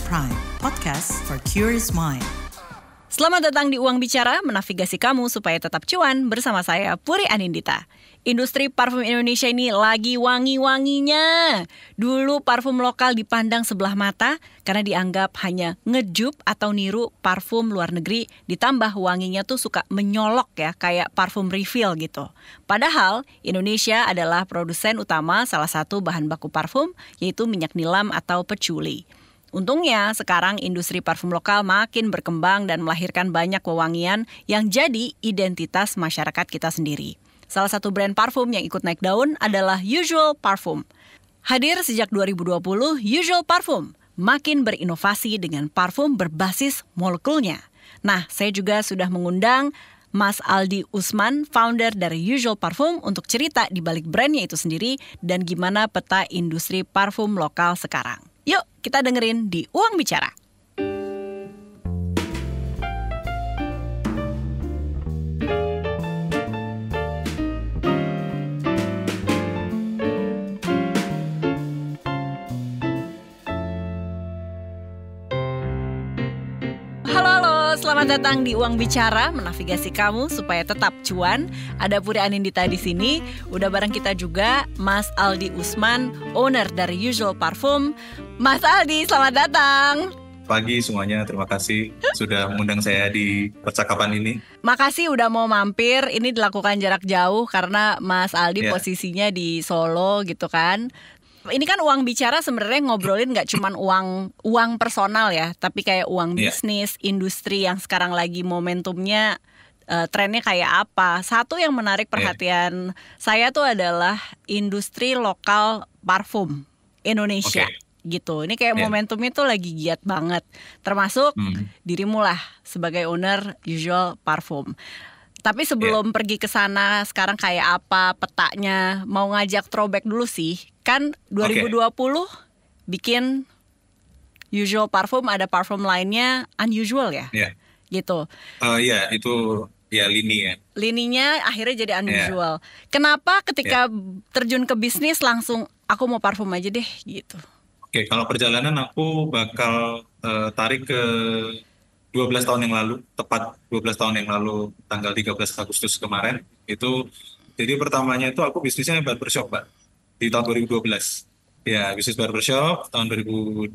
Prime, podcast for curious mind. Selamat datang di Uang Bicara, menavigasi kamu supaya tetap cuan bersama saya, Puri Anindita. Industri parfum Indonesia ini lagi wangi-wanginya. Dulu parfum lokal dipandang sebelah mata karena dianggap hanya ngejup atau niru parfum luar negeri, ditambah wanginya tuh suka menyolok ya, kayak parfum refill gitu. Padahal Indonesia adalah produsen utama salah satu bahan baku parfum, yaitu minyak nilam atau patchouli. Untungnya sekarang industri parfum lokal makin berkembang dan melahirkan banyak wewangian yang jadi identitas masyarakat kita sendiri. Salah satu brand parfum yang ikut naik daun adalah Usual Parfum. Hadir sejak 2020, Usual Parfum makin berinovasi dengan parfum berbasis molekulnya. Nah, saya juga sudah mengundang Mas Aldi Usman, founder dari Usual Parfum, untuk cerita di balik brandnya itu sendiri dan gimana peta industri parfum lokal sekarang. Yuk, kita dengerin di Uang Bicara. Halo, selamat datang di Uang Bicara, menavigasi kamu supaya tetap cuan. Ada Puri Anindita di sini. Udah bareng kita juga Mas Aldi Usman, owner dari Usual Parfum. Mas Aldi, selamat datang. Pagi semuanya, terima kasih sudah mengundang saya di percakapan ini. Makasih udah mau mampir. Ini dilakukan jarak jauh karena Mas Aldi posisinya di Solo gitu kan. Ini kan Uang Bicara sebenarnya ngobrolin gak cuman uang personal ya, tapi kayak uang bisnis, industri yang sekarang lagi momentumnya, trennya kayak apa. Satu yang menarik perhatian saya tuh adalah industri lokal parfum Indonesia. Gitu. Ini kayak momentumnya tuh lagi giat banget. Termasuk dirimu lah sebagai owner Usual Parfum. Tapi sebelum pergi ke sana, sekarang kayak apa petanya? Mau ngajak throwback dulu sih. Kan 2020 bikin Usual Parfum, ada parfum lainnya Unusual ya? Gitu. Itu lini ya. Lininya akhirnya jadi Unusual. Kenapa ketika terjun ke bisnis langsung aku mau parfum aja deh gitu? Oke, kalau perjalanan aku bakal tarik ke 12 tahun yang lalu, tepat 12 tahun yang lalu, tanggal 13 Agustus kemarin. Jadi pertamanya itu aku bisnisnya barbershop, Mbak, di tahun 2012. Ya, bisnis barbershop tahun 2012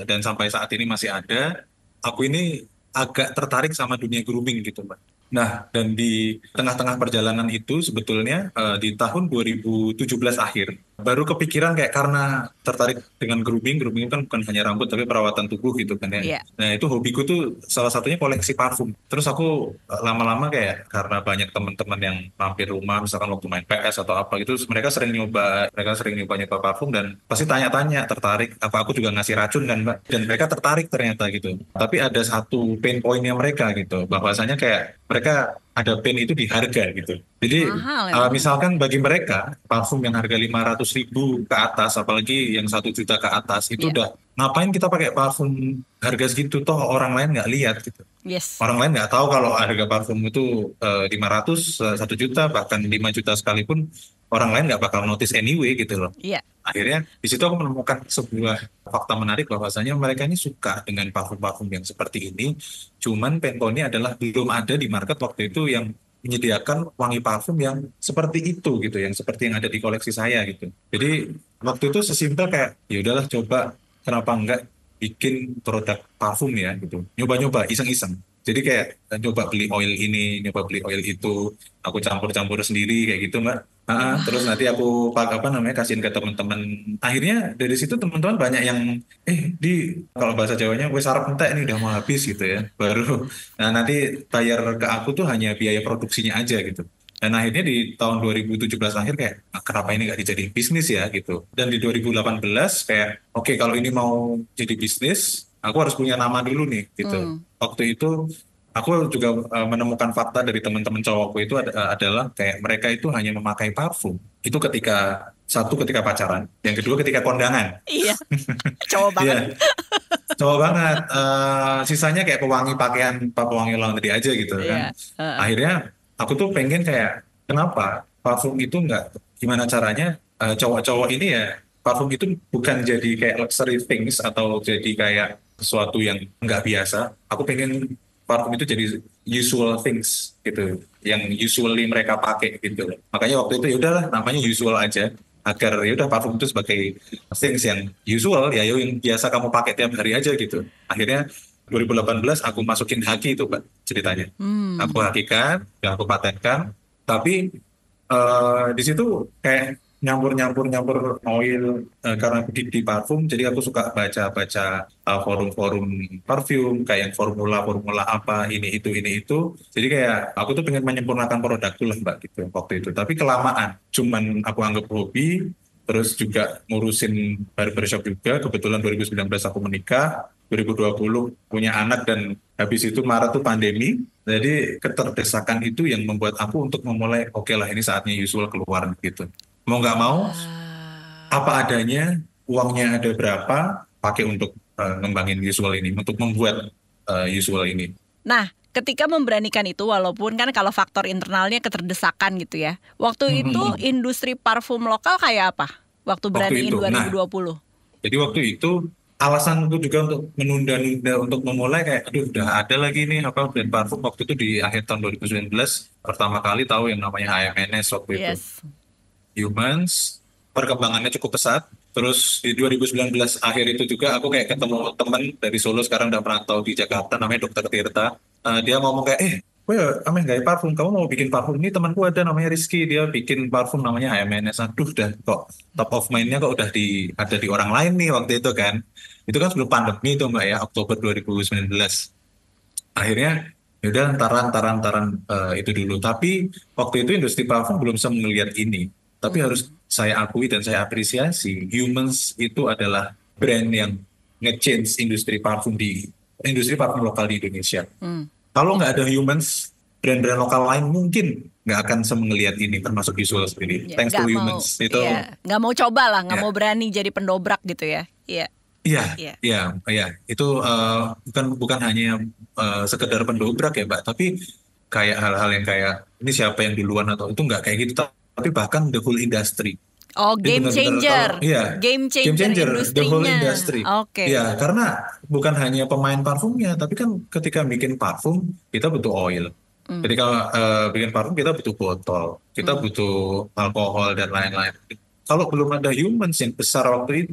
dan sampai saat ini masih ada. Aku ini agak tertarik sama dunia grooming gitu, Mbak. Nah, dan di tengah-tengah perjalanan itu sebetulnya di tahun 2017 akhir baru kepikiran kayak karena tertarik dengan grooming kan bukan hanya rambut tapi perawatan tubuh gitu kan ya. Nah, itu hobiku tuh salah satunya koleksi parfum. Terus aku lama-lama kayak karena banyak teman-teman yang mampir rumah misalkan waktu main PS atau apa gitu, mereka sering nyoba parfum dan pasti tanya-tanya tertarik apa aku juga ngasih racun kan, Mbak. Dan mereka tertarik ternyata gitu. Tapi ada satu pain pointnya mereka gitu, bahwasanya kayak mereka ada pain itu di harga gitu. Jadi misalkan bagi mereka parfum yang harga 500.000 ke atas, apalagi yang 1 juta ke atas itu udah ngapain kita pakai parfum harga segitu, toh orang lain nggak lihat gitu. Orang lain nggak tahu kalau harga parfum itu 500, 1 juta, bahkan 5 juta sekalipun orang lain nggak bakal notice anyway gitu loh. Akhirnya di situ aku menemukan sebuah fakta menarik bahwasanya mereka ini suka dengan parfum-parfum yang seperti ini. Cuman pain point-nya adalah belum ada di market waktu itu yang menyediakan wangi parfum yang seperti itu gitu, yang seperti yang ada di koleksi saya gitu. Jadi waktu itu sesimpel kayak ya udahlah coba kenapa enggak bikin produk parfum ya gitu. Nyoba-nyoba iseng-iseng. Jadi kayak nyoba beli oil ini, nyoba beli oil itu, aku campur-campur sendiri kayak gitu, Mbak. Terus nanti aku kasihin ke teman-teman. Akhirnya dari situ teman-teman banyak yang kalau bahasa Jawanya wes sarap entek ini udah mau habis gitu ya. Baru nanti bayar ke aku tuh hanya biaya produksinya aja gitu. Dan akhirnya di tahun 2017 akhir kayak kenapa ini nggak dijadiin bisnis ya gitu. Dan di 2018 kayak oke, kalau ini mau jadi bisnis aku harus punya nama dulu nih gitu. Waktu itu aku juga menemukan fakta dari teman-teman cowokku itu adalah kayak mereka itu hanya memakai parfum itu ketika pacaran, yang kedua ketika kondangan. Cowok banget. Cowok banget. Sisanya kayak pewangi pakaian, pewangi laundry aja gitu kan. Akhirnya aku tuh pengen kayak kenapa parfum itu nggak, gimana caranya cowok-cowok ini ya parfum itu bukan jadi kayak luxury things atau jadi kayak sesuatu yang nggak biasa. Aku pengen parfum itu jadi usual things gitu, yang usually mereka pakai gitu loh. Makanya waktu itu ya udahlah namanya usual aja, agar ya udah parfum itu sebagai things yang usual ya yang biasa kamu pakai tiap hari aja gitu. Akhirnya 2018 aku masukin haki itu Mbak ceritanya. Aku hakikan, dan aku patenkan, tapi di situ kayak nyampur oil karena aku di parfum, jadi aku suka baca-baca forum-forum parfum kayak yang formula apa ini itu. Jadi kayak aku tuh pengen menyempurnakan produkku lah Mbak gitu waktu itu. Tapi kelamaan, cuman aku anggap hobi, terus juga ngurusin barbershop juga. Kebetulan 2019 aku menikah, 2020 punya anak dan habis itu Maret tuh pandemi. Jadi keterdesakan itu yang membuat aku untuk memulai oke lah ini saatnya usual keluar gitu. Mau nggak mau apa adanya, uangnya ada berapa, pakai untuk ngembangin usual ini, untuk membuat usual ini. Nah, ketika memberanikan itu, walaupun kan kalau faktor internalnya keterdesakan gitu ya. Waktu itu industri parfum lokal kayak apa? Waktu beraniin 2020. Jadi waktu itu alasanku juga untuk menunda-nunda untuk memulai kayak aduh udah ada lagi nih apa brand parfum waktu itu di akhir tahun 2019 pertama kali tahu yang namanya HMNS waktu itu. Yes. Humans, perkembangannya cukup pesat. Terus di 2019 akhir itu juga aku kayak ketemu teman dari Solo sekarang udah merantau di Jakarta namanya Dokter Tirta. Dia ngomong kayak, gue ameh gaya parfum, kamu mau bikin parfum? Ini temanku ada namanya Rizky, dia bikin parfum namanya HMNS. Aduh, dah kok top of mind-nya kok udah ada di orang lain nih waktu itu kan. Itu kan sebelum pandemi itu Mbak ya, Oktober 2019. Akhirnya yaudah antaran itu dulu. Tapi waktu itu industri parfum belum bisa melihat ini. Tapi harus saya akui dan saya apresiasi, Humans itu adalah brand yang nge-change industri parfum lokal di Indonesia. Kalau nggak ada Humans, brand-brand lokal lain mungkin nggak akan semengeliat ini, termasuk visual sendiri. Ya, Thanks to Humans. Itu nggak mau coba lah, nggak mau berani jadi pendobrak gitu ya. Iya. Iya. Itu bukan hanya sekedar pendobrak ya, Mbak, tapi kayak hal-hal yang kayak ini siapa yang duluan atau itu nggak kayak gitu, tapi bahkan the whole industry. Oh, Jadi game changer. Game changer, the whole industrinya. industry. Oke. Ya, karena bukan hanya pemain parfumnya, tapi kan ketika bikin parfum kita butuh oil. Ketika bikin parfum kita butuh botol, kita butuh alkohol dan lain-lain. Kalau belum ada Humans yang besar waktu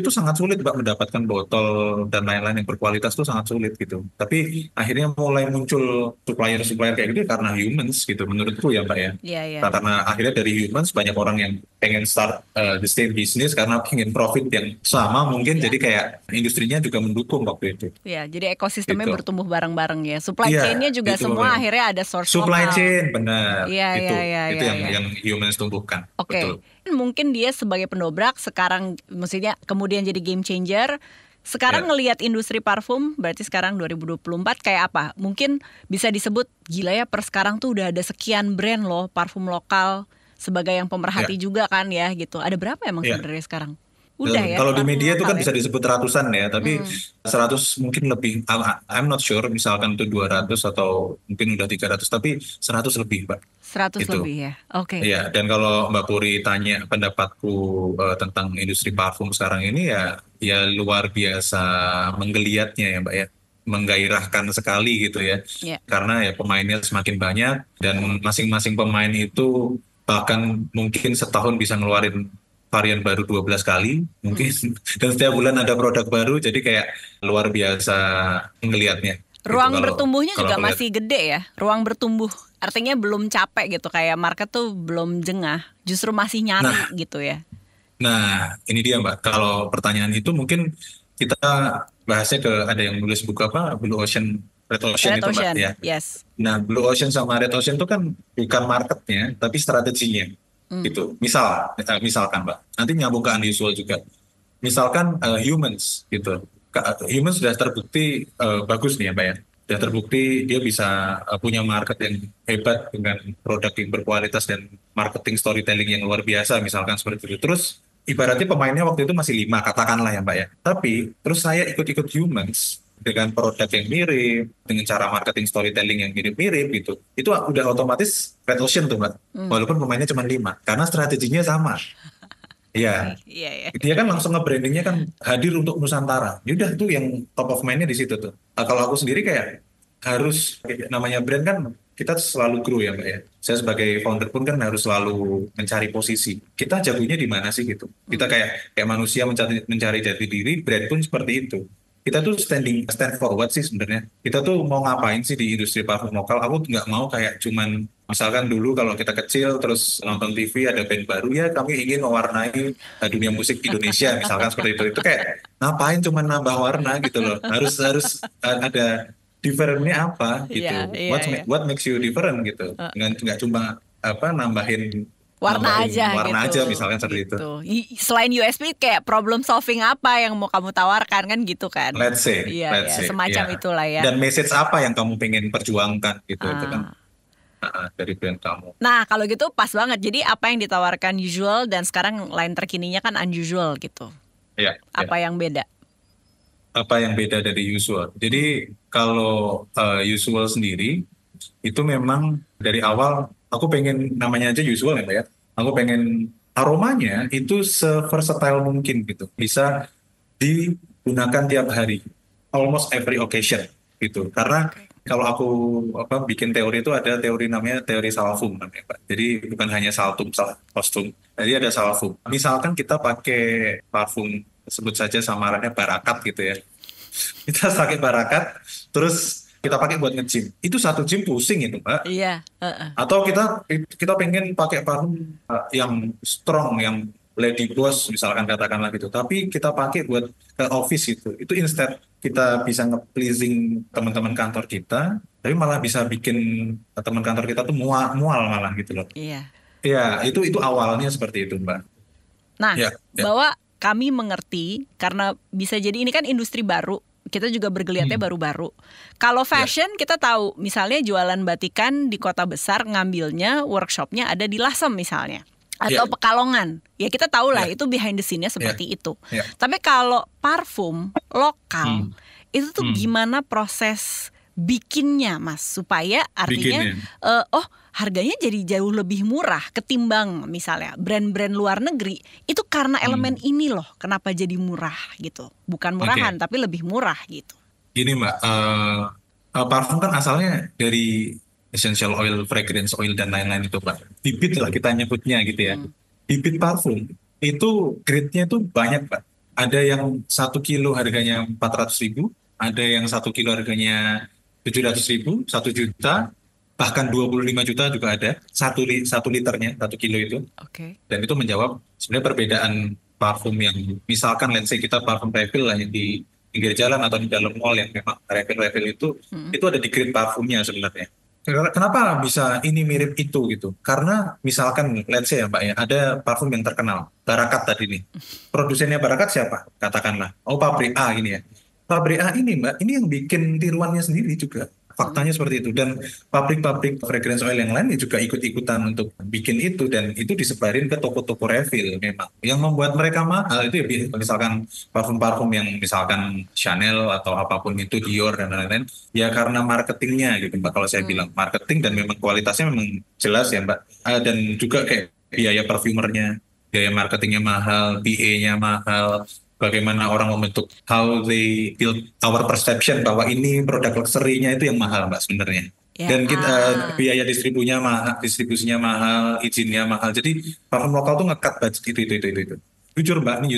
itu sangat sulit Mbak mendapatkan botol dan lain-lain yang berkualitas itu sangat sulit gitu. Tapi akhirnya mulai muncul supplier-supplier kayak gitu karena Humans gitu menurutku ya Mbak ya. Iya. Karena akhirnya dari Humans banyak orang yang pengen start the same business karena pengen profit yang sama mungkin. Jadi kayak industrinya juga mendukung waktu itu. Ya, jadi ekosistemnya Gitu. bertumbuh bareng-bareng ya. Supply Iya, chain-nya juga itu semua benar. akhirnya ada source Supply lokal. chain benar. Iya, Itu iya. yang Humans tumbuhkan. Oke. Betul. Mungkin dia sebagai pendobrak sekarang maksudnya kemudian jadi game changer. Sekarang Ya. ngelihat industri parfum berarti sekarang 2024 kayak apa? Mungkin bisa disebut gila ya per sekarang tuh udah ada sekian brand loh parfum lokal sebagai yang pemerhati juga kan ya gitu. Ada berapa emang Ya. sebenarnya sekarang? Udah ya. Kalau di parfum media itu kan lokal bisa ya? disebut ratusan ya, tapi 100 mungkin lebih. I'm not sure, misalkan itu 200 atau mungkin udah 300, tapi 100 lebih, Mbak. 100 Itu. lebih ya. Oke. Iya, dan kalau Mbak Puri tanya pendapatku tentang industri parfum sekarang ini ya luar biasa menggeliatnya ya, Mbak ya. Menggairahkan sekali gitu ya. Ya. Karena ya pemainnya semakin banyak dan masing-masing pemain itu bahkan mungkin setahun bisa ngeluarin varian baru 12 kali mungkin dan setiap bulan ada produk baru jadi kayak luar biasa ngelihatnya. Ruang Gitu, bertumbuhnya kalau juga aku lihat. masih gede ya. Ruang bertumbuh artinya belum capek gitu kayak market tuh belum jengah, justru masih nyari gitu ya. Nah, ini dia Mbak. Kalau pertanyaan itu mungkin kita bahasnya ke ada yang nulis buku apa Blue Ocean, Red Ocean Red itu Mbak Ocean, ya. yes. Nah, Blue Ocean sama Red Ocean itu kan bukan marketnya, tapi strateginya. Gitu. Misalkan Mbak, nanti nyambung ke unusual juga. Misalkan Humans gitu. Humans sudah terbukti bagus nih ya Mbak ya. Sudah terbukti dia bisa punya market yang hebat dengan produk yang berkualitas dan marketing storytelling yang luar biasa misalkan seperti itu. Terus ibaratnya pemainnya waktu itu masih 5 katakanlah ya Mbak ya. Tapi terus saya ikut-ikut Humans dengan produk yang mirip, dengan cara marketing storytelling yang mirip-mirip gitu. Itu udah otomatis Red Ocean tuh Mbak. Walaupun pemainnya cuma 5. Karena strateginya sama. Iya, Iya, iya. dia kan langsung nge-brandingnya kan hadir untuk Nusantara. Ya udah tuh yang top of mind-nya di situ tuh. Nah, kalau aku sendiri kayak harus namanya brand kan kita selalu grow ya Mbak ya. Saya sebagai founder pun kan harus selalu mencari posisi. Kita jagonya di mana sih gitu. Kita kayak kayak manusia mencari jati diri, brand pun seperti itu. Kita tuh stand forward sih sebenarnya. Kita tuh mau ngapain sih di industri parfum lokal? Aku nggak mau kayak cuman misalkan dulu kalau kita kecil terus nonton TV ada band baru ya kami ingin mewarnai dunia musik Indonesia misalkan seperti itu. Itu kayak ngapain cuman nambah warna gitu loh. Harus harus ada differentnya apa Iya, gitu. iya, iya. What makes you different gitu. Nggak cuma apa Warna nambahin aja warna gitu. aja misalkan seperti itu. Gitu. Selain USP kayak problem solving apa yang mau kamu tawarkan kan gitu kan. Iya, Let's ya, say, semacam ya. itulah ya. Dan message apa yang kamu pengen perjuangkan gitu itu kan Ah. dari brand kamu. Nah, kalau gitu pas banget. Jadi apa yang ditawarkan usual dan sekarang line terkininya kan unusual gitu. Ya, ya. Apa yang beda? Apa yang beda dari usual? Jadi kalau usual sendiri itu memang dari awal aku pengen namanya aja usual ya, Mbak ya. Aku pengen aromanya itu se-versatile mungkin gitu. Bisa digunakan tiap hari, almost every occasion gitu. Karena kalau aku bikin teori itu ada teori namanya teori salvum namanya Pak. Jadi bukan hanya saltum, kostum. Jadi ada salvum. Misalkan kita pakai parfum sebut saja samarannya Barakat gitu ya. Kita pakai Barakat, terus kita pakai buat nge-gym. Itu satu gym pusing itu, Mbak. Iya, heeh. Atau kita pengen pakai parfum yang strong, yang lady boss misalkan katakanlah gitu. Tapi kita pakai buat ke office itu. Itu instead kita bisa nge-pleasing teman-teman kantor kita, tapi malah bisa bikin teman kantor kita tuh mual, mual malah gitu loh. Iya. Ya, itu awalnya seperti itu, Mbak. Nah, Ya, ya. bahwa kami mengerti karena bisa jadi ini kan industri baru. Kita juga bergeliatnya baru-baru. Kalau fashion kita tahu, misalnya jualan batikan di kota besar ngambilnya workshopnya ada di Lasem misalnya. Atau Ya. Pekalongan. Ya kita tahu lah Ya. itu behind the scene-nya seperti itu. Ya. Tapi kalau parfum lokal itu tuh gimana proses bikinnya Mas supaya artinya harganya jadi jauh lebih murah ketimbang misalnya brand-brand luar negeri itu karena elemen ini loh kenapa jadi murah gitu, bukan murahan tapi lebih murah gitu. Gini Mbak, parfum kan asalnya dari essential oil, fragrance oil dan lain-lain itu Pak. Bibit lah kita nyebutnya gitu ya. Bibit parfum itu grade-nya itu banyak Pak. Ada yang 1 kilo harganya 400.000, ada yang 1 kilo harganya 700.000, 1 juta, bahkan 25 juta juga ada. Satu liternya, 1 kilo itu. Oke. Dan itu menjawab sebenarnya perbedaan parfum yang misalkan let's say kita parfum refill lah yang di pinggir jalan atau di dalam mall yang memang refill itu ada di grade parfumnya sebenarnya. Kenapa bisa ini mirip itu gitu? Karena misalkan let's say ya Mbak ya, ada parfum yang terkenal, Barakat tadi nih. Produsennya Barakat siapa? Katakanlah, pabrik A ini ya. Pabrik A ini Mbak, ini yang bikin tiruannya sendiri juga. Faktanya seperti itu. Dan pabrik-pabrik fragrance oil yang lain juga ikut-ikutan untuk bikin itu. Dan itu disebarin ke toko-toko refill memang. Yang membuat mereka mahal itu ya misalkan parfum-parfum yang misalkan Chanel atau apapun itu, Dior dan lain-lain. Ya karena marketingnya gitu Mbak. Kalau saya bilang marketing dan memang kualitasnya memang jelas ya Mbak. Dan juga kayak biaya parfumernya, biaya marketingnya mahal, PA-nya mahal. Bagaimana orang membentuk how they build our perception bahwa ini produk luxury-nya itu yang mahal Mbak sebenarnya. Ya. Dan kita biaya distribusinya mahal, izinnya mahal. Jadi parfum lokal tuh ngekat budget itu. Jujur Mbak, ini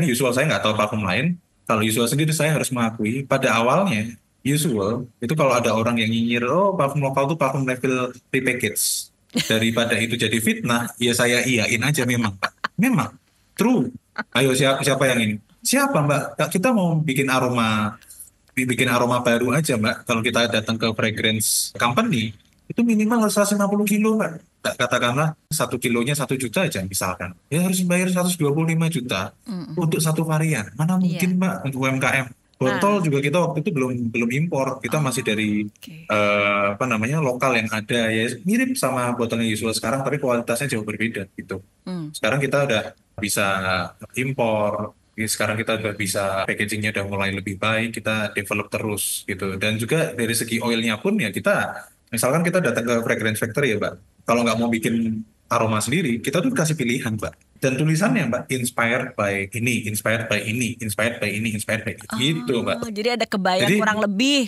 usual saya nggak tahu parfum lain. Kalau usual sendiri saya harus mengakui pada awalnya usual itu kalau ada orang yang nyinyir parfum lokal tuh parfum refill repackage. Daripada itu jadi fitnah, ya saya iyain aja memang Pak. Memang true. Ayo siapa yang ini? Siapa Mbak? Kita mau bikin aroma baru aja Mbak. Kalau kita datang ke fragrance company, itu minimal harus 150 kilo Mbak. Katakanlah 1 kilonya 1 juta aja misalkan. Ya harus bayar 125 juta untuk satu varian. Mana mungkin Mbak untuk UMKM? Botol juga kita waktu itu belum impor. Kita masih dari lokal yang ada ya mirip sama botolnya usual sekarang tapi kualitasnya jauh berbeda gitu. Sekarang kita udah bisa impor. Sekarang kita udah bisa packagingnya udah mulai lebih baik, kita develop terus gitu. Dan juga dari segi oilnya pun ya kita, misalkan kita datang ke fragrance factory ya Mbak. Kalau nggak mau bikin aroma sendiri, kita tuh kasih pilihan, Mbak. Dan tulisannya, Mbak, inspired by ini, inspired by ini, inspired by ini, inspired by ini, gitu, Mbak. Jadi ada kebayang Jadi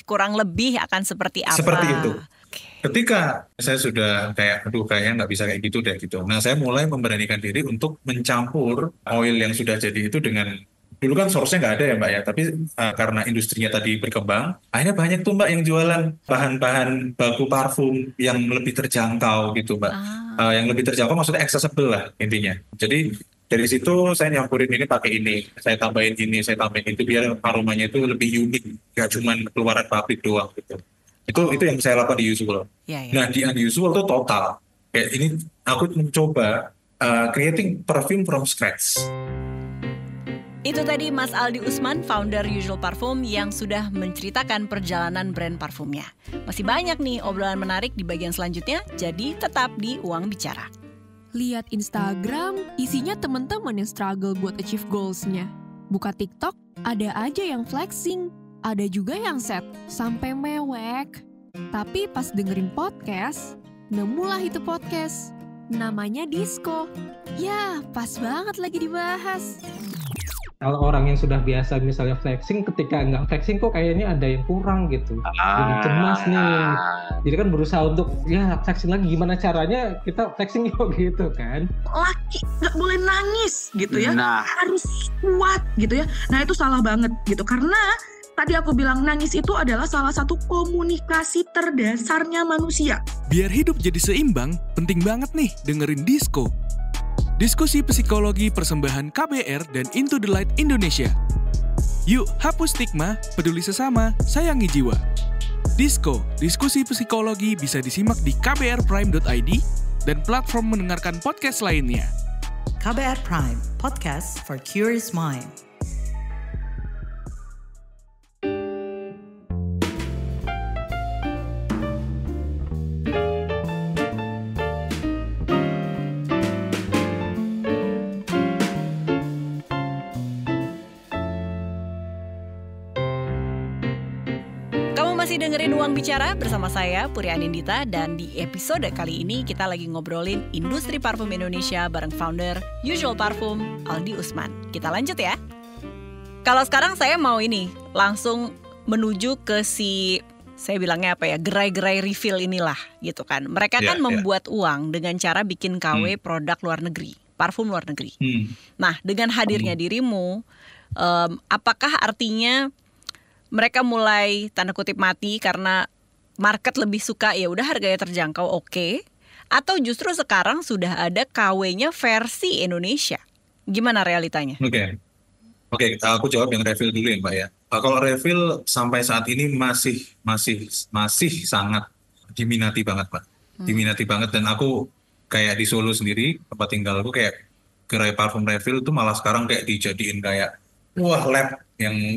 kurang lebih akan seperti apa. seperti itu. Oke. Ketika saya sudah kayak, aduh kayaknya nggak bisa kayak gitu deh gitu. Nah, saya mulai memberanikan diri untuk mencampur oil yang sudah jadi itu dengan, dulu kan source-nya nggak ada ya Mbak ya, tapi karena industrinya tadi berkembang, akhirnya banyak tuh Mbak yang jualan bahan-bahan baku parfum yang lebih terjangkau gitu Mbak. Yang lebih terjangkau maksudnya accessible lah intinya. Jadi dari situ saya nyampurin ini pakai ini, saya tambahin ini, saya tambahin itu biar aromanya itu lebih unik, nggak cuma keluaran pabrik doang gitu. Itu yang saya lakukan di Usual. Ya, ya. Nah di Unusual tuh total. Kayak ini aku mencoba creating perfume from scratch. Itu tadi Mas Aldi Usman, founder Usual Parfum yang sudah menceritakan perjalanan brand parfumnya. Masih banyak nih obrolan menarik di bagian selanjutnya, jadi tetap di Uang Bicara. Lihat Instagram, isinya teman-teman yang struggle buat achieve goals-nya. Buka TikTok, ada aja yang flexing. Ada juga yang set, sampai mewek. Tapi pas dengerin podcast, nemulah itu podcast. Namanya Disco. Ya, pas banget lagi dibahas. Kalau orang yang sudah biasa misalnya flexing, ketika nggak flexing kok kayaknya ada yang kurang gitu. Jadi cemas nih. Jadi kan berusaha untuk ya flexing lagi, gimana caranya kita flexing yuk gitu kan. Laki nggak boleh nangis gitu ya, harus kuat gitu ya. Nah itu salah banget gitu, karena tadi aku bilang nangis itu adalah salah satu komunikasi terdasarnya manusia. Biar hidup jadi seimbang, penting banget nih dengerin Disco. Diskusi psikologi persembahan KBR dan Into the Light Indonesia. Yuk hapus stigma, peduli sesama, sayangi jiwa. Disco, diskusi psikologi bisa disimak di kbrprime.id dan platform mendengarkan podcast lainnya. KBR Prime, podcast for curious mind. Masih dengerin Uang Bicara bersama saya Puri Anindita, dan di episode kali ini kita lagi ngobrolin industri parfum Indonesia bareng founder Usual Parfum Aldi Usman. Kita lanjut ya. Kalau sekarang saya mau ini langsung menuju ke saya bilangnya apa ya, gerai-gerai refill inilah gitu kan. Mereka kan membuat uang dengan cara bikin KW produk luar negeri, parfum luar negeri. Nah dengan hadirnya dirimu, apakah artinya mereka mulai tanda kutip mati karena market lebih suka ya udah harganya terjangkau oke, atau justru sekarang sudah ada KW-nya versi Indonesia? Gimana realitanya? Oke, aku jawab yang refill dulu ya Mbak ya. Kalau refill sampai saat ini masih sangat diminati banget Mbak. Diminati banget, dan aku kayak di Solo sendiri tempat tinggalku kayak gerai parfum refill itu malah sekarang kayak dijadiin kayak wah lab yang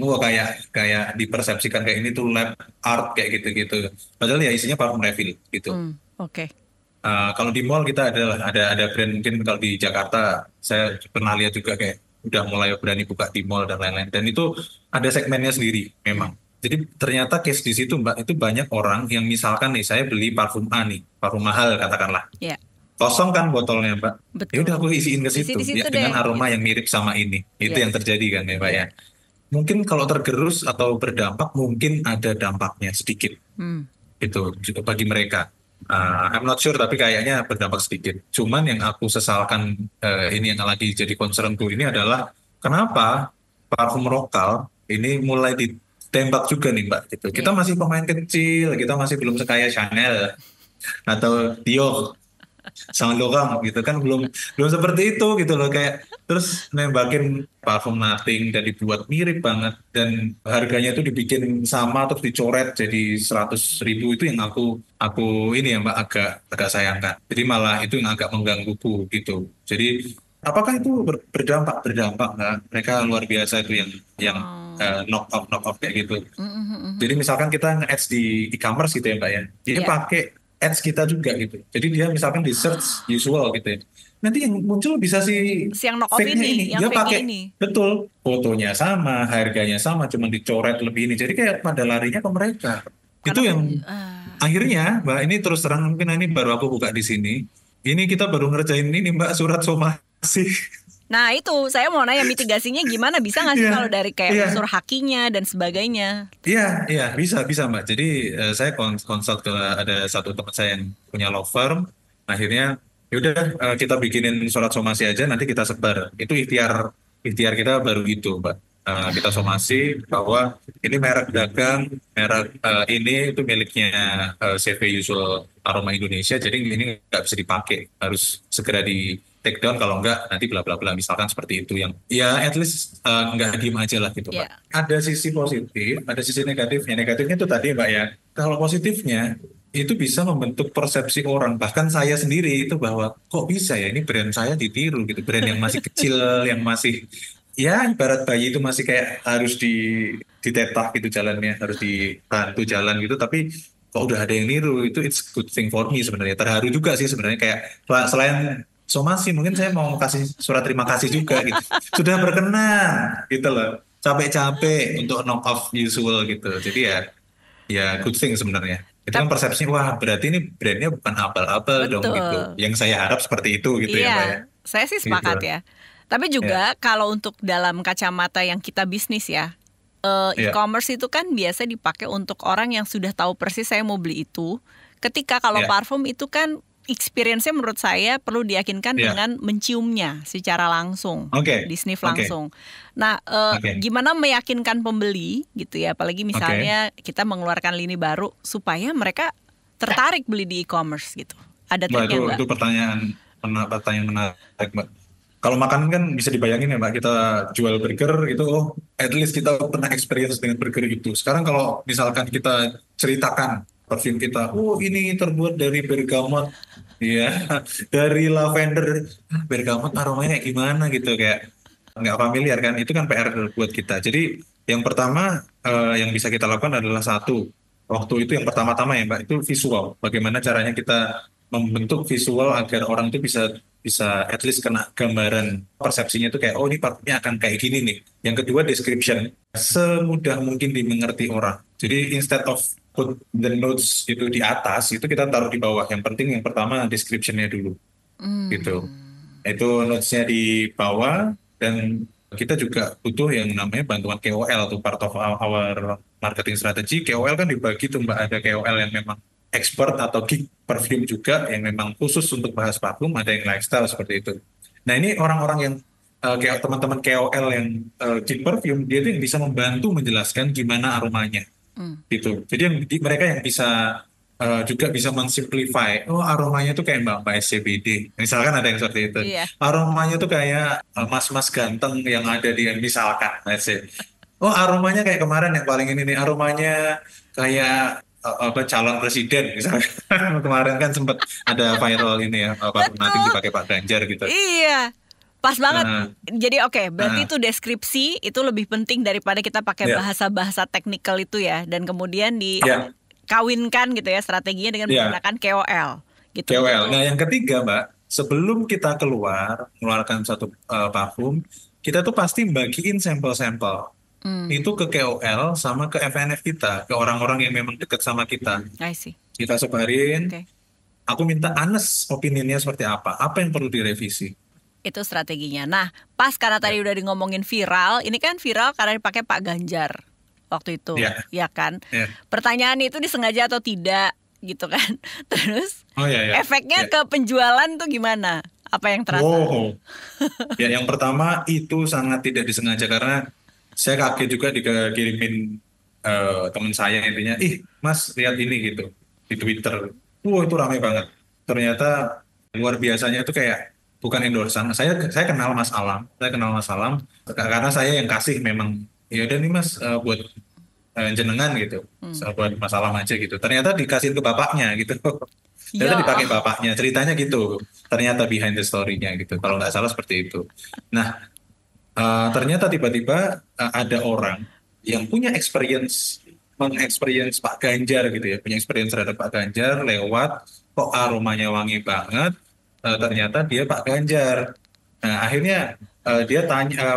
kayak dipersepsikan kayak ini tuh lab art kayak gitu-gitu. Padahal ya isinya parfum refill gitu. Oke. Kalau di mall kita ada brand, mungkin kalau di Jakarta saya pernah lihat juga kayak udah mulai berani buka di mall dan lain-lain. Dan itu ada segmennya sendiri memang. Jadi ternyata case di situ Mbak, itu banyak orang yang misalkan nih saya beli parfum A nih, parfum mahal katakanlah. Iya. Kosong kan botolnya Mbak. Betul. Ya udah aku isiin ke situ Isi ya, dengan aroma yang mirip sama ini. Itu yang terjadi kan ya Mbak ya. Mungkin kalau tergerus atau berdampak mungkin ada dampaknya sedikit. Itu juga bagi mereka. I'm not sure tapi kayaknya berdampak sedikit. Cuman yang aku sesalkan ini yang lagi jadi concernku ini adalah kenapa parfum lokal ini mulai ditembak juga nih Mbak gitu. Kita masih pemain kecil, kita masih belum sekaya Chanel atau Dior Saint Laurent gitu kan, belum seperti itu gitu loh, kayak terus nembakin parfum Nothing dan dibuat mirip banget dan harganya tuh dibikin sama terus dicoret jadi 100.000. Itu yang aku ini ya Mbak agak sayangkan. Jadi malah itu yang agak menggangguku gitu. Jadi apakah itu berdampak nggak? Mereka luar biasa itu yang knock off kayak gitu. Jadi misalkan kita nge-ads di e-commerce gitu ya Mbak ya, dia pakai ads kita juga gitu. Jadi dia misalkan di search Usual gitu ya. Nanti yang muncul bisa yang knock off ini, yang dia fake pakai ini. Betul, fotonya sama, harganya sama, cuma dicoret lebih ini. Jadi kayak pada larinya ke mereka. Itu yang akhirnya Mbak, ini terus terang mungkin ini baru aku buka di sini. ini kita baru ngerjain ini Mbak, surat somasi. Nah itu saya mau nanya mitigasinya gimana, bisa nggak sih kalau dari kayak unsur hakinya dan sebagainya? Iya, bisa Mbak. Jadi saya konsult ke ada satu teman saya yang punya law firm. Akhirnya yaudah kita bikinin surat somasi aja, nanti kita sebar. Itu ikhtiar kita baru itu Mbak. Kita somasi bahwa ini merek dagang, merek ini itu miliknya CV Usual Aroma Indonesia. Jadi ini nggak bisa dipakai, harus segera di take down, kalau enggak nanti bla bla bla, misalkan seperti itu, yang ya at least nggak diem aja lah gitu Mbak. Ada sisi positif, ada sisi negatifnya. Negatifnya itu tadi Mbak ya, kalau positifnya itu bisa membentuk persepsi orang, bahkan saya sendiri itu, bahwa kok bisa ya ini brand saya ditiru gitu, brand yang masih kecil, yang masih ya ibarat bayi itu masih kayak harus ditetah gitu jalannya, harus dibantu jalan gitu, tapi kok udah ada yang niru, itu it's good thing for me sebenarnya. Terharu juga sih sebenarnya, kayak selain somasi mungkin saya mau kasih surat terima kasih juga gitu. Sudah berkenan gitu loh. Capek-capek untuk knock off Usual gitu. Jadi ya good thing sebenarnya. Itu kan persepsinya, wah berarti ini brandnya bukan abal-abal dong gitu. Yang saya harap seperti itu gitu ya Mbak ya. Saya sih sepakat ya. Tapi juga kalau untuk dalam kacamata yang kita bisnis ya, e-commerce itu kan biasa dipakai untuk orang yang sudah tahu persis saya mau beli itu. Ketika kalau parfum itu kan experience-nya menurut saya perlu diyakinkan dengan menciumnya secara langsung, di sniff langsung. Nah, gimana meyakinkan pembeli gitu ya, apalagi misalnya kita mengeluarkan lini baru supaya mereka tertarik beli di e-commerce gitu. Ada triknya nggak? Itu pertanyaan menarik Mbak. Kalau makanan kan bisa dibayangin ya Mbak, kita jual burger itu, at least kita pernah experience dengan burger itu. Sekarang kalau misalkan kita ceritakan parfum kita, ini terbuat dari bergamot, ya, dari lavender, bergamot aromanya kayak gimana gitu, kayak nggak familiar kan, itu kan PR buat kita. Jadi yang pertama yang bisa kita lakukan adalah satu, waktu itu yang pertama-tama ya Mbak, itu visual. Bagaimana caranya kita membentuk visual agar orang itu bisa at least kena gambaran, persepsinya itu kayak, ini parfumnya akan kayak gini nih. Yang kedua description, semudah mungkin dimengerti orang. Jadi instead of put the notes itu di atas, itu kita taruh di bawah. Yang penting yang pertama description-nya dulu. Gitu. Itu notes-nya di bawah, dan kita juga butuh yang namanya bantuan KOL atau part of our marketing strategy. KOL kan dibagi tuh Mbak, ada KOL yang memang expert atau geek perfume juga, yang memang khusus untuk bahas parfum, ada yang lifestyle seperti itu. Nah ini orang-orang yang kayak teman-teman KOL yang geek perfume, dia tuh yang bisa membantu menjelaskan gimana aromanya. Gitu. Jadi mereka yang bisa juga bisa mensimplify, aromanya tuh kayak Mbak SCBD, misalkan ada yang seperti itu. Aromanya tuh kayak mas-mas ganteng yang ada di, misalkan, let's say. Aromanya kayak kemarin yang paling ini nih, aromanya kayak calon presiden misalnya. Kemarin kan sempat ada viral ini ya, parfum nanti dipakai Pak Ganjar gitu. Iya. Pas banget. Jadi berarti itu deskripsi itu lebih penting daripada kita pakai bahasa-bahasa teknikal itu ya, dan kemudian dikawinkan gitu ya strateginya dengan menggunakan KOL gitu. KOL. Nah, yang ketiga Mbak, sebelum kita mengeluarkan satu parfum, kita tuh pasti bagiin sampel-sampel. Itu ke KOL sama ke FNF kita, ke orang-orang yang memang dekat sama kita. I see. Kita sebarin. Aku minta honest opininya seperti apa yang perlu direvisi. Itu strateginya. Nah, pas karena tadi udah ngomongin viral, ini kan viral karena dipakai Pak Ganjar waktu itu, ya kan? Pertanyaan itu disengaja atau tidak, gitu kan? Terus efeknya ke penjualan tuh gimana? Apa yang terasa? Ya, yang pertama itu sangat tidak disengaja, karena saya kaget juga dikirimin teman saya, intinya, Mas lihat ini gitu di Twitter. Itu ramai banget. Ternyata luar biasanya itu kayak bukan endorsan. Saya kenal Mas Alam. Karena saya yang kasih memang, ya udah nih Mas buat jenengan gitu. Buat Mas Alam aja gitu. Ternyata dikasihin ke bapaknya gitu. Ternyata dipakai bapaknya. Ceritanya gitu. Ternyata behind the story-nya gitu. Kalau nggak salah seperti itu. Nah, ternyata tiba-tiba ada orang yang punya mengexperience Pak Ganjar gitu ya. Punya experience terhadap Pak Ganjar lewat kok aromanya wangi banget. Ternyata dia Pak Ganjar. Nah, akhirnya dia tanya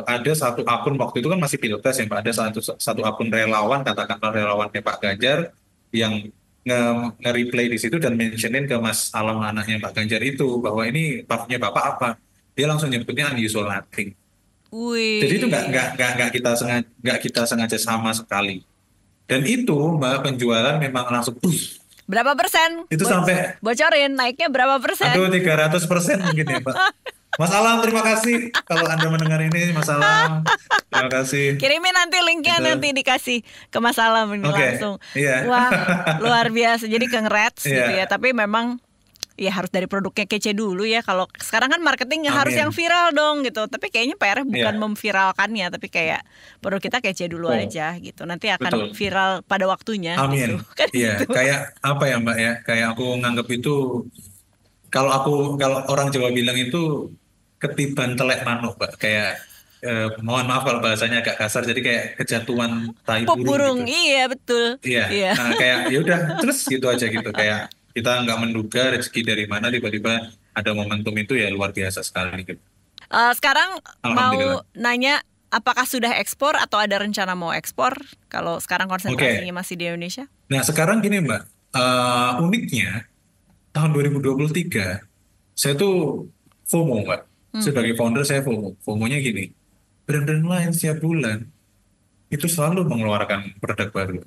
ada satu akun, waktu itu kan masih pilpres ya Pak, ada satu akun relawan, katakanlah relawannya Pak Ganjar, yang nge-replay di situ dan mentionin ke Mas Alam anaknya Pak Ganjar itu bahwa ini puffnya Bapak apa, dia langsung nyebutnya unusual nothing. Wih. Jadi itu nggak kita sengaja sama sekali. Dan itu Mbak penjualan memang langsung Berapa persen? Itu sampai bocorin naiknya berapa persen? Aduh 300% mungkin ya Mbak. Mas Alam terima kasih kalau Anda mendengar ini, Mas Alam terima kasih. Kirimin nanti linknya, nanti dikasih ke Mas Alam ini langsung. Iya. Wah luar biasa, jadi congrats gitu ya. Tapi memang ya harus dari produknya kece dulu ya. Kalau sekarang kan marketing harus yang viral dong gitu. Tapi kayaknya PR bukan memviralkannya, tapi kayak produk kita kece dulu aja gitu. Nanti akan viral pada waktunya. Amin. Gitu. Kan iya, gitu. Kayak apa ya Mbak ya? Kayak aku nganggap itu kalau orang Jawa bilang itu ketiban telek manuk Mbak. Kayak mohon maaf kalau bahasanya agak kasar, jadi kayak kejatuhan tai burung gitu. Iya betul. Iya. Nah kayak ya udah terus gitu aja gitu, kayak kita nggak menduga rezeki dari mana tiba-tiba ada momentum itu, ya luar biasa sekali gitu. Sekarang mau nanya, apakah sudah ekspor atau ada rencana mau ekspor? Kalau sekarang konsentrasinya masih di Indonesia? Nah sekarang gini Mbak, uniknya tahun 2023 saya tuh FOMO Mbak. Sebagai founder saya FOMO. FOMO-nya gini, brand-brand lain setiap bulan itu selalu mengeluarkan produk baru.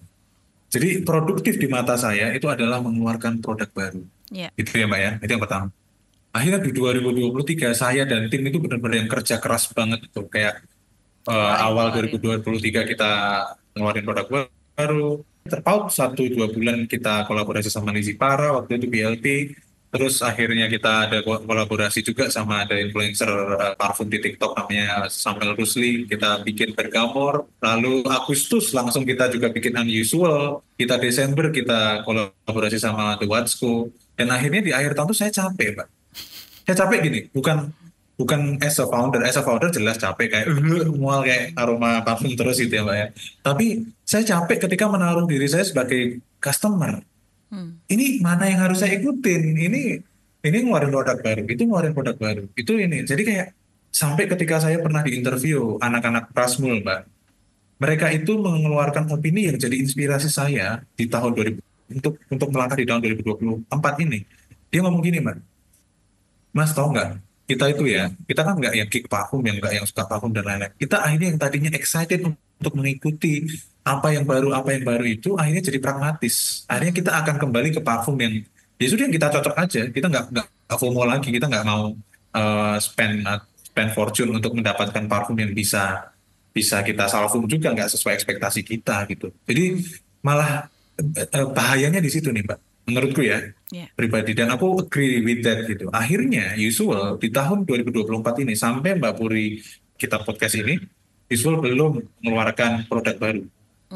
Jadi produktif di mata saya itu adalah mengeluarkan produk baru. Itu ya Mbak ya, itu yang pertama. Akhirnya di 2023 saya dan tim itu benar-benar yang kerja keras banget itu. Kayak awal 2023 kita ngeluarin produk baru. Terpaut 1-2 bulan kita kolaborasi sama Lizzy Para, waktu itu BLP. Terus akhirnya kita ada kolaborasi juga sama ada influencer parfum di TikTok namanya Samuel Rusli. Kita bikin Bergamor. Lalu Agustus langsung kita juga bikin Unusual. Kita Desember kita kolaborasi sama The Watsco. Dan akhirnya di akhir tahun tuh saya capek Mbak. Saya capek gini, bukan as a founder jelas capek kayak mual kayak aroma parfum terus gitu ya Mbak ya. Tapi saya capek ketika menaruh diri saya sebagai customer. Ini mana yang harus saya ikutin? Ini ngeluarin produk baru, itu ngeluarin produk baru, itu ini. Jadi kayak sampai ketika saya pernah diinterview anak-anak Prasmul Mbak, mereka itu mengeluarkan opini yang jadi inspirasi saya di tahun 2000 untuk melangkah di tahun 2024 ini. Dia ngomong gini Mbak, Mas tahu nggak? Kita kan nggak yang geek parfum, yang nggak yang suka parfum dan lain-lain. Kita akhirnya yang tadinya excited untuk mengikuti apa yang baru itu akhirnya jadi pragmatis. Akhirnya kita akan kembali ke parfum yang ya sudah yang kita cocok aja. Kita nggak FOMO lagi. Kita nggak mau spend fortune untuk mendapatkan parfum yang bisa kita salvum juga nggak sesuai ekspektasi kita gitu. Jadi malah bahayanya di situ nih Mbak. Menurutku ya pribadi, dan aku agree with that gitu. Akhirnya Usual di tahun 2024 ini sampai Mbak Puri kita podcast ini, Usual belum mengeluarkan produk baru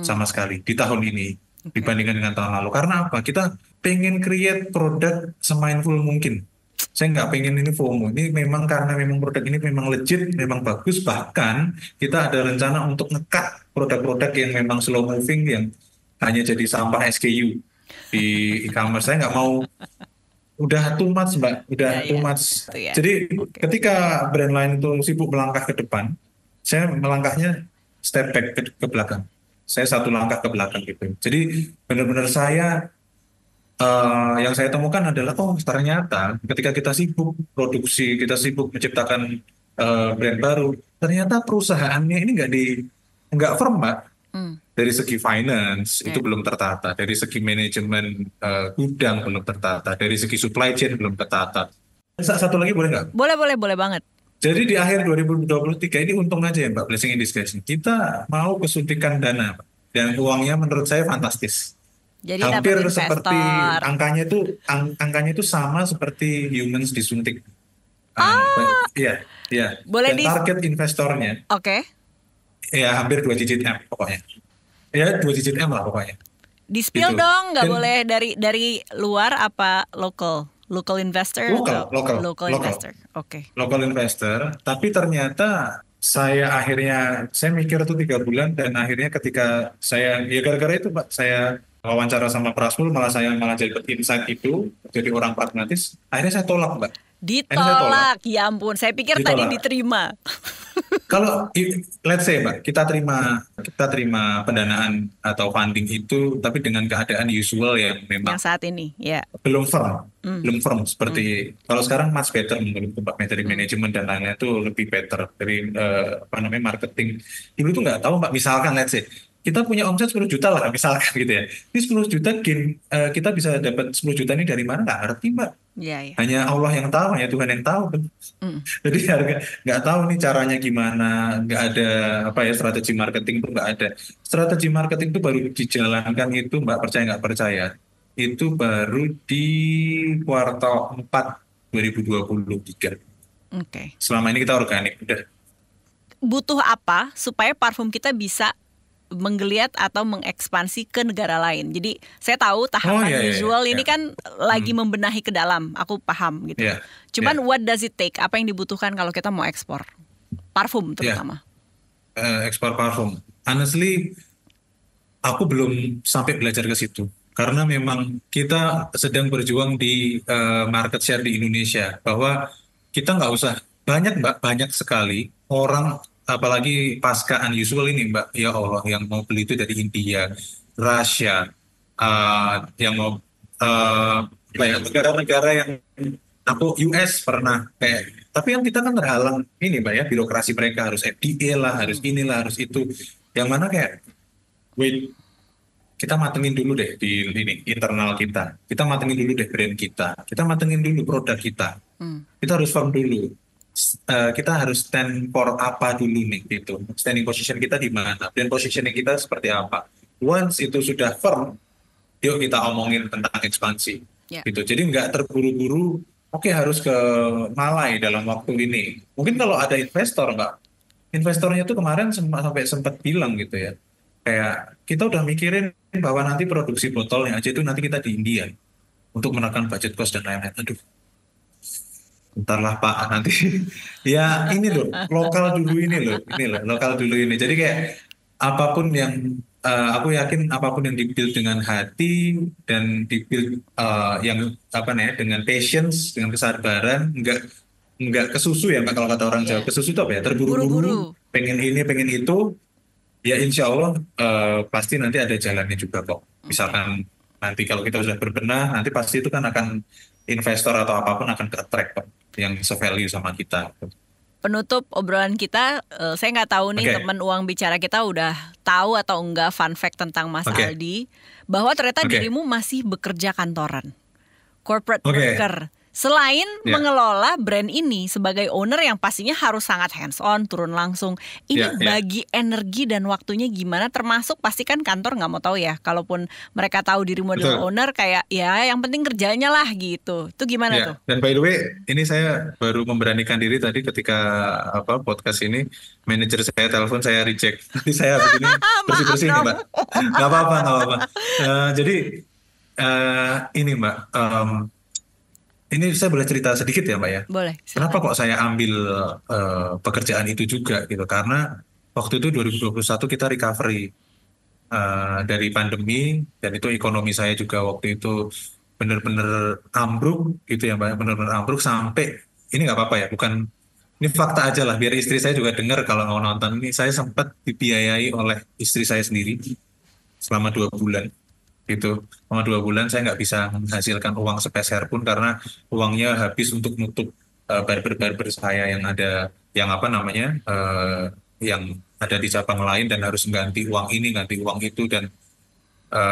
sama sekali di tahun ini dibandingkan dengan tahun lalu. Karena apa? Kita pengen create produk semindful mungkin. Saya nggak pengen ini FOMO. Ini memang karena memang produk ini memang legit, memang bagus. Bahkan kita ada rencana untuk nge-cut produk-produk yang memang slow moving, yang hanya jadi sampah SKU di e-commerce. Saya nggak mau, udah too much Mbak, too much. Jadi ketika brand lain itu sibuk melangkah ke depan, saya melangkahnya step back ke belakang. Saya satu langkah ke belakang gitu. Jadi benar-benar saya yang saya temukan adalah ternyata ketika kita sibuk produksi, kita sibuk menciptakan brand baru, ternyata perusahaannya ini nggak firm Mbak. Dari segi finance itu belum tertata, dari segi manajemen gudang belum tertata, dari segi supply chain belum tertata. Satu lagi boleh nggak? Boleh banget. Jadi di akhir 2023 ini untung aja ya Mbak, blessing in disguise. Kita mau kesuntikan dana Mbak, dan uangnya menurut saya fantastis. Jadi hampir seperti angkanya itu sama seperti humans disuntik. Iya. Boleh dan target investornya. Ya hampir 2 digit M pokoknya. Ya 2 digit M lah pokoknya. Di-spill gitu. Dong, nggak boleh dari luar apa local investor? Local investor. Local investor. Tapi ternyata saya mikir tuh 3 bulan, dan akhirnya ketika saya gara-gara itu Pak, saya wawancara sama Prasmul, malah jadi insight itu, jadi orang pragmatis. Akhirnya saya tolak Mbak. Ditolak, ya ampun. Saya pikir tadi diterima. Kalau let's say Mbak, kita terima pendanaan atau funding itu, tapi dengan keadaan usual yang memang Yang saat ini, ya. belum firm seperti kalau sekarang much better menurut Mbak, metode manajemen dan lainnya itu lebih better dari marketing. Dulu tuh nggak tahu Mbak, misalkan let's say kita punya omset 10 juta lah misalkan gitu ya. Ini 10 juta gain, kita bisa dapat 10 juta ini dari mana nggak ngerti Mbak. Iya. Hanya Allah yang tahu, hanya Tuhan yang tahu. Jadi harga nggak tahu nih caranya gimana, nggak ada strategi marketing tuh nggak ada. Strategi marketing itu baru dijalankan itu Mbak, percaya nggak percaya, itu baru di kuartal 4 2023. Oke. Selama ini kita organik udah. Butuh apa supaya parfum kita bisa menggeliat atau mengekspansi ke negara lain. Jadi saya tahu tahapan usual ini kan lagi membenahi ke dalam, aku paham gitu. Cuman what does it take? Apa yang dibutuhkan kalau kita mau ekspor parfum terutama? Ekspor parfum. Honestly, aku belum sampai belajar ke situ. Karena memang kita sedang berjuang di market share di Indonesia. Bahwa kita nggak usah, banyak sekali orang, apalagi pasca unusual ini Mbak, ya Allah, yang mau beli itu dari India, Rusia, yang mau negara-negara yang US pernah kayak, tapi yang kita kan terhalang ini Mbak ya, birokrasi mereka harus FDA lah, harus inilah, harus itu, yang mana kayak, wait, kita matengin dulu deh di internal kita matengin dulu deh brand kita matengin dulu produk kita harus firm dulu. Kita harus stand for apa dulu nih gitu. Standing position kita di mana? Dan positioning kita seperti apa? Once itu sudah firm, yuk kita omongin tentang ekspansi. Gitu. Jadi nggak terburu-buru, oke, harus ke Malai dalam waktu ini. Mungkin kalau ada investor investornya tuh kemarin sempat bilang gitu ya. Kayak kita udah mikirin bahwa nanti produksi botolnya aja itu nanti kita di India untuk menekan budget cost dan lain-lain. Aduh. Entarlah Pak, nanti ya ini loh, lokal dulu ini loh, lokal dulu ini. Jadi kayak apapun yang aku yakin apapun yang dibuild dengan hati dan dibuild yang dengan patience, dengan kesabaran, nggak kesusu ya Mbak, kalau kata orang Jawa. Kesusu itu apa ya? Terburu-buru, pengen ini, pengen itu. Ya insya Allah pasti nanti ada jalannya juga kok. Misalkan nanti kalau kita sudah berbenah, nanti pasti itu kan akan investor atau apapun akan ke-attract kok, yang se-value sama kita. Penutup obrolan kita, saya nggak tahu nih teman uang bicara kita udah tahu atau enggak fun fact tentang Mas Aldi, bahwa ternyata dirimu masih bekerja kantoran, corporate worker. Selain mengelola brand ini sebagai owner yang pastinya harus sangat hands on, turun langsung. Ini bagi energi dan waktunya gimana? Termasuk pasti kan kantor nggak mau tahu ya. Kalaupun mereka tahu dirimu adalah owner, kayak ya yang penting kerjanya lah gitu. Itu gimana tuh? Dan by the way, ini saya baru memberanikan diri tadi ketika podcast ini, manajer saya telepon, saya reject. Nanti saya habis ini bersih-bersih nih Mbak. Nggak apa-apa. Jadi ini Mbak. Ini saya boleh cerita sedikit ya Mbak ya? Boleh. Kenapa kok saya ambil pekerjaan itu juga gitu? Karena waktu itu 2021 kita recovery dari pandemi, dan itu ekonomi saya juga waktu itu benar-benar ambruk gitu ya Mbak, benar-benar ambruk sampai, ini nggak apa-apa ya, bukan, ini fakta aja lah biar istri saya juga dengar kalau mau nonton ini. Saya sempat dibiayai oleh istri saya sendiri selama 2 bulan. Gitu, selama 2 bulan saya nggak bisa menghasilkan uang sepeser pun karena uangnya habis untuk nutup barber saya yang ada, yang yang ada di cabang lain, dan harus ganti uang ini, ganti uang itu, dan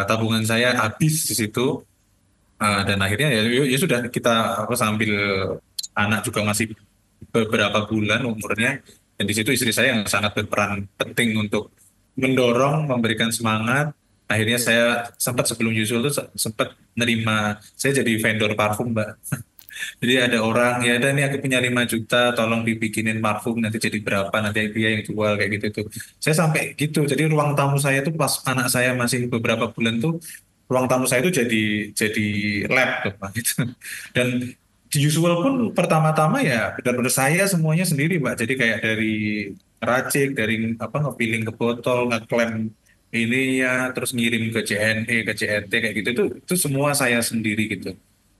tabungan saya habis di situ. Dan akhirnya ya sudah, kita sambil anak juga masih beberapa bulan umurnya, dan di situ istri saya yang sangat berperan penting untuk mendorong, memberikan semangat. Akhirnya saya sempat sebelum usual itu sempat nerima, saya jadi vendor parfum Mbak. Jadi ada orang, ya ada nih aku punya 5 juta, tolong dibikinin parfum, nanti jadi berapa, nanti dia yang jual, kayak gitu tuh. Saya sampai gitu, jadi ruang tamu saya tuh pas anak saya masih beberapa bulan tuh, ruang tamu saya itu jadi lab tuh Pak gitu. Dan di usual pun pertama-tama ya benar-benar saya semuanya sendiri Mbak. Jadi kayak dari racik, dari nge-filling ke botol, nge-claim ini ya, terus ngirim ke JNE, ke JNT kayak gitu, itu semua saya sendiri gitu.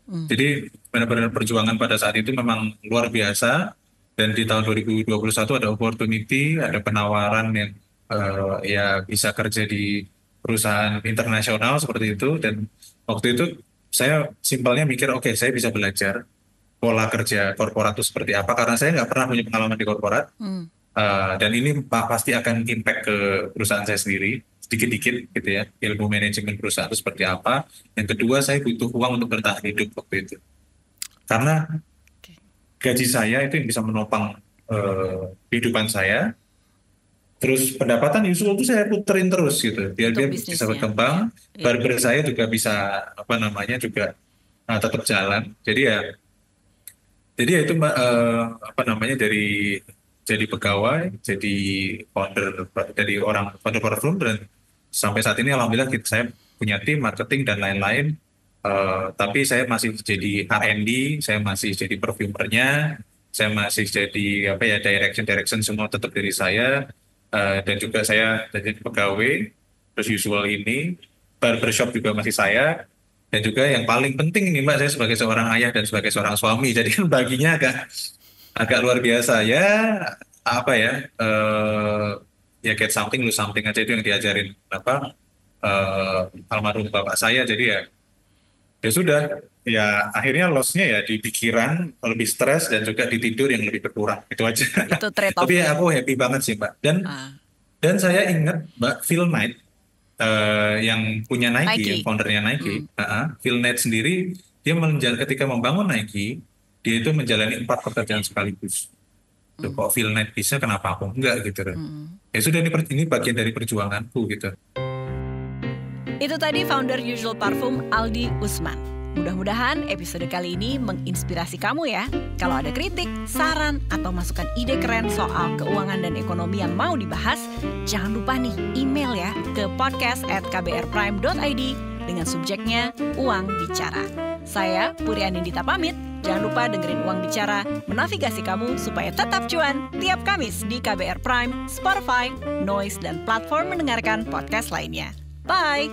Jadi benar-benar perjuangan pada saat itu memang luar biasa, Dan di tahun 2021 ada opportunity, ada penawaran yang ya bisa kerja di perusahaan internasional seperti itu. Dan waktu itu saya simpelnya mikir, oke, saya bisa belajar pola kerja korporat itu seperti apa, karena saya nggak pernah punya pengalaman di korporat. Dan ini pasti akan impact ke perusahaan saya sendiri sedikit-dikit gitu ya, ilmu manajemen perusahaan itu seperti apa. Yang kedua, saya butuh uang untuk bertahan hidup waktu itu, karena gaji saya itu yang bisa menopang kehidupan saya. Terus pendapatan usual itu saya puterin terus gitu, biar dia bisa berkembang. Barber saya juga bisa juga tetap jalan. Jadi ya itu dari jadi pegawai, jadi founder, dari orang founder parfum, dan sampai saat ini alhamdulillah saya punya tim marketing dan lain-lain. Tapi saya masih jadi R&D, saya masih jadi perfumernya, saya masih jadi direction semua tetap dari saya, dan juga saya jadi pegawai. Terus usual ini barbershop juga masih saya. Dan juga yang paling penting ini Mbak, saya sebagai seorang ayah dan sebagai seorang suami, jadi baginya agak luar biasa ya, get something, lose something aja, itu yang diajarin almarhum bapak saya. Jadi ya sudah, ya akhirnya loss-nya ya di pikiran lebih stres, dan juga di tidur yang lebih berkurang, itu aja. Itu trade off. Tapi aku happy banget sih Mbak, dan saya ingat Mbak Phil Knight, yang punya Nike. Yang foundernya Nike, Phil Knight sendiri, dia ketika membangun Nike, dia itu menjalani 4 pekerjaan sekaligus. Kok Phil Knight bisa, kenapa aku enggak gitu. Ya sudah, ini bagian dari perjuanganku gitu. Itu tadi founder Usual Parfum, Aldi Usman. Mudah-mudahan episode kali ini menginspirasi kamu ya. Kalau ada kritik, saran, atau masukan ide keren soal keuangan dan ekonomi yang mau dibahas, jangan lupa nih email ya ke podcast@kbrprime.id dengan subjeknya Uang Bicara. Saya Puri Anindita pamit. Jangan lupa dengerin Uang Bicara, menavigasi kamu supaya tetap cuan tiap Kamis di KBR Prime, Spotify, Noise, dan platform mendengarkan podcast lainnya. Bye!